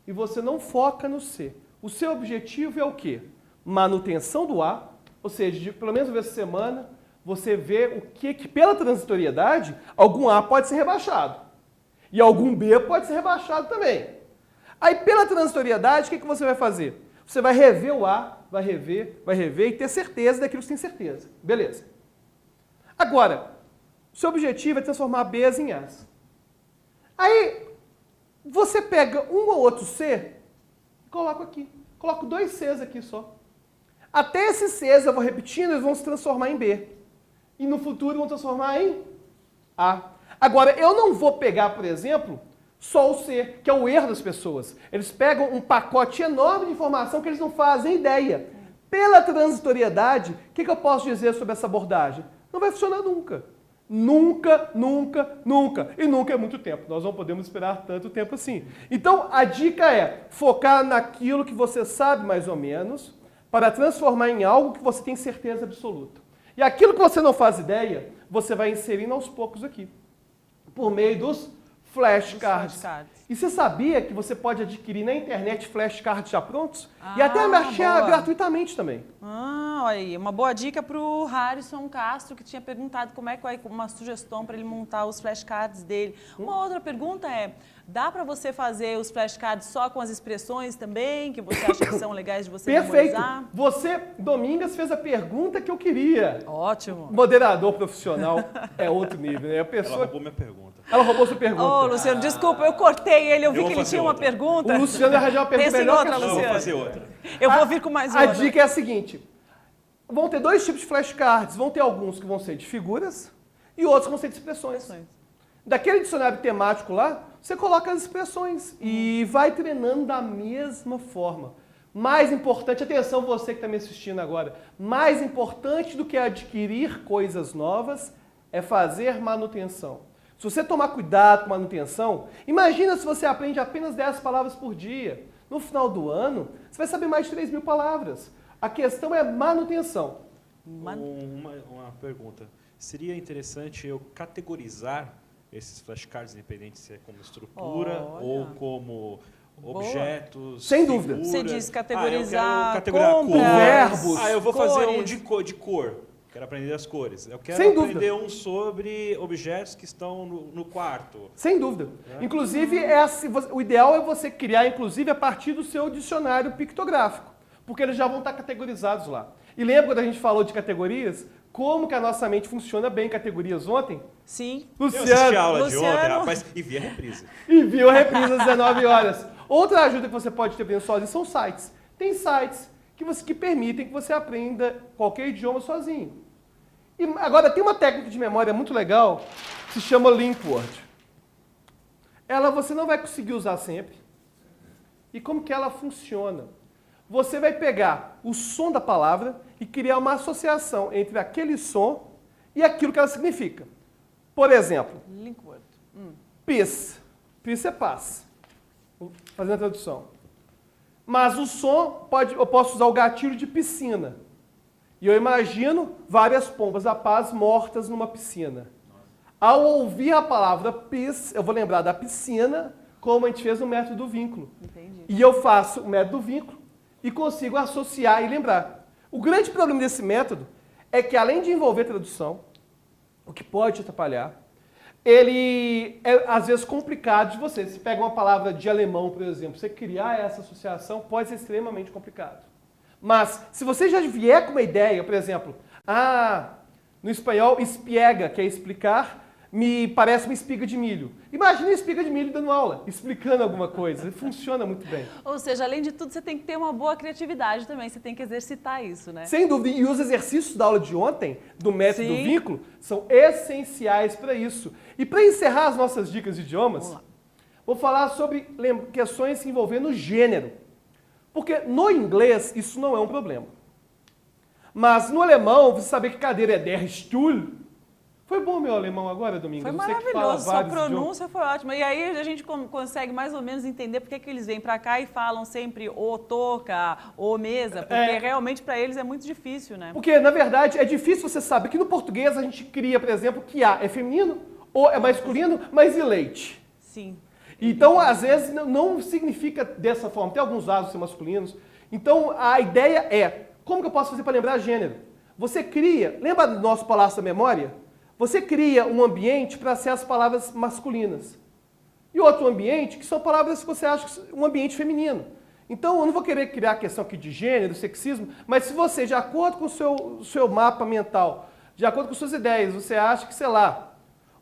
e você não foca no C. O seu objetivo é o quê? Manutenção do A, ou seja, pelo menos uma vez por semana, você vê o que pela transitoriedade, algum A pode ser rebaixado. E algum B pode ser rebaixado também. Aí, pela transitoriedade, o que você vai fazer? Você vai rever o A, vai rever e ter certeza daquilo que você tem certeza. Beleza. Agora, o seu objetivo é transformar Bs em As. Aí, você pega um ou outro C e coloca aqui. Coloco 2 Cs aqui só. Até esses Cs, eu vou repetindo, eles vão se transformar em B. E no futuro vão transformar em A. Agora, eu não vou pegar, por exemplo, só o C, que é o erro das pessoas. Eles pegam um pacote enorme de informação que eles não fazem ideia. Pela transitoriedade, o que eu posso dizer sobre essa abordagem? Não vai funcionar nunca. Nunca, nunca, nunca. E nunca é muito tempo. Nós não podemos esperar tanto tempo assim. Então, a dica é focar naquilo que você sabe mais ou menos para transformar em algo que você tem certeza absoluta. E aquilo que você não faz ideia, você vai inserindo aos poucos aqui, por meio dos flashcards. E você sabia que você pode adquirir na internet flashcards já prontos? E até baixar gratuitamente também. Olha aí, uma boa dica para o Harrison Castro, que tinha perguntado como é que vai, uma sugestão para ele montar os flashcards dele. Uma outra pergunta é, dá para você fazer os flashcards só com as expressões também, que você acha que são legais de você memorizar? Você, Domingas, fez a pergunta que eu queria. Ótimo. Moderador profissional é outro nível, né? A pessoa... Ela roubou minha pergunta. Ela roubou sua pergunta. Ô, Luciano, desculpa, eu cortei ele, eu vi que ele tinha uma pergunta. O Luciano vai arranjar uma pergunta Pensa em melhor outra, que a sua. Luciano. Vou fazer outra. Eu vou vir com mais uma. A dica é a seguinte, vão ter 2 tipos de flashcards, vão ter alguns que vão ser de figuras e outros que vão ser de expressões. Daquele dicionário temático lá, você coloca as expressões e vai treinando da mesma forma. Mais importante, atenção você que está me assistindo agora, mais importante do que adquirir coisas novas é fazer manutenção. Se você tomar cuidado com manutenção, imagina se você aprende apenas 10 palavras por dia. No final do ano, você vai saber mais de 3.000 palavras. A questão é manutenção. Uma pergunta. Seria interessante eu categorizar esses flashcards, independente se é como estrutura ou como objetos, Sem dúvida. figuras. Você diz categorizar, eu quero categorizar compras, cores. verbos, Eu vou fazer um cores. de cor. Quero aprender as cores. Eu quero Sem dúvida. aprender um sobre objetos que estão no quarto. Sem dúvida. Inclusive, o ideal é você criar, inclusive, a partir do seu dicionário pictográfico, porque eles já vão estar categorizados lá. E lembra quando a gente falou de categorias? Como que a nossa mente funciona bem em categorias ontem? Sim. Eu assisti Luciano, a aula de Luciano. ontem, rapaz, e vi a reprise. e viu a reprise às 19 horas. Outra ajuda que você pode ter aprendendo sozinho são sites. Tem sites que permitem que você aprenda qualquer idioma sozinho. E agora, tem uma técnica de memória muito legal que se chama Linkword. Ela você não vai conseguir usar sempre. E como que ela funciona? Você vai pegar o som da palavra e criar uma associação entre aquele som e aquilo que ela significa. Por exemplo, Linkword. peace. Peace é paz. Fazendo a tradução. Mas o som, eu posso usar o gatilho de piscina. E eu imagino várias pombas da paz mortas numa piscina. Ao ouvir a palavra peace, eu vou lembrar da piscina, como a gente fez no método do vínculo. Entendi. E eu faço o método do vínculo e consigo associar e lembrar. O grande problema desse método é que, além de envolver tradução, o que pode atrapalhar, ele é, às vezes, complicado de você. Se pega uma palavra de alemão, por exemplo, você criar essa associação pode ser extremamente complicado. Mas, se você já vier com uma ideia, por exemplo, no espanhol, espiega, que é explicar, me parece uma espiga de milho. Imagina uma espiga de milho dando aula, explicando alguma coisa. Funciona muito bem. Ou seja, além de tudo, você tem que ter uma boa criatividade também, você tem que exercitar isso, né? Sem dúvida. E os exercícios da aula de ontem, do método Sim. do vínculo, são essenciais para isso. E para encerrar as nossas dicas de idiomas, vou falar sobre questões envolvendo gênero. Porque no inglês isso não é um problema. Mas no alemão, você saber que cadeira é der Stuhl. Foi bom meu alemão agora, Domingos? Foi Você que fala maravilhoso, sua vários idiomas. pronúncia foi ótima. E aí a gente consegue mais ou menos entender porque que eles vêm para cá e falam sempre o toca, o mesa, porque realmente para eles é muito difícil, né? Porque, na verdade, é difícil você saber que no português a gente cria, por exemplo, que A é feminino, O é masculino, mas e leite? Sim. Então, às vezes, não significa dessa forma. Tem alguns dados ser masculinos. Então, a ideia é, como que eu posso fazer para lembrar gênero? Você cria, lembra do nosso Palácio da Memória? Você cria um ambiente para ser as palavras masculinas. E outro ambiente que são palavras que você acha que um ambiente feminino. Então, eu não vou querer criar a questão aqui de gênero, sexismo, mas se você, de acordo com o seu mapa mental, de acordo com suas ideias, você acha que, sei lá,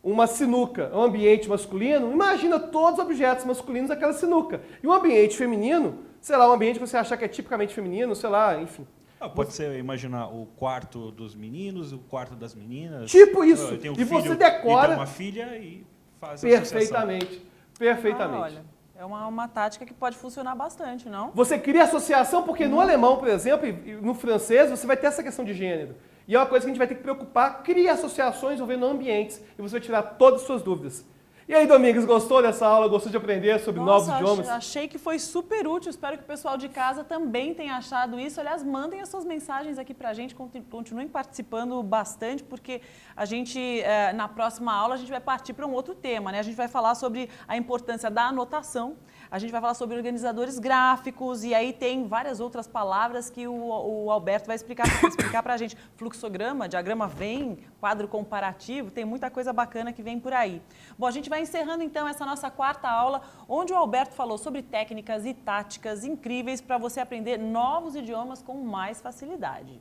uma sinuca é um ambiente masculino, imagina todos os objetos masculinos daquela sinuca. E um ambiente feminino, sei lá, um ambiente que você achar que é tipicamente feminino, sei lá, enfim. Pode ser, imaginar o quarto dos meninos, o quarto das meninas. Tipo isso. Eu tenho um E filho você decora e tenho uma filha e faz a associação. perfeitamente. Perfeitamente. Olha, é uma tática que pode funcionar bastante, não? Você cria associação porque no alemão, por exemplo, e no francês, você vai ter essa questão de gênero. E é uma coisa que a gente vai ter que preocupar, cria associações envolvendo ambientes e você vai tirar todas as suas dúvidas. E aí, Domingos, gostou dessa aula? Gostou de aprender sobre novos idiomas? Achei que foi super útil. Espero que o pessoal de casa também tenha achado isso. Aliás, mandem as suas mensagens aqui pra gente, continuem participando bastante, porque a gente, na próxima aula, a gente vai partir para um outro tema, né? A gente vai falar sobre a importância da anotação, a gente vai falar sobre organizadores gráficos, e aí tem várias outras palavras que o Alberto vai explicar para a gente. Fluxograma, diagrama Venn, quadro comparativo, tem muita coisa bacana que vem por aí. Bom, a gente vai encerrando então essa nossa quarta aula, onde o Alberto falou sobre técnicas e táticas incríveis para você aprender novos idiomas com mais facilidade.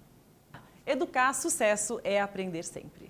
Educar, sucesso é aprender sempre.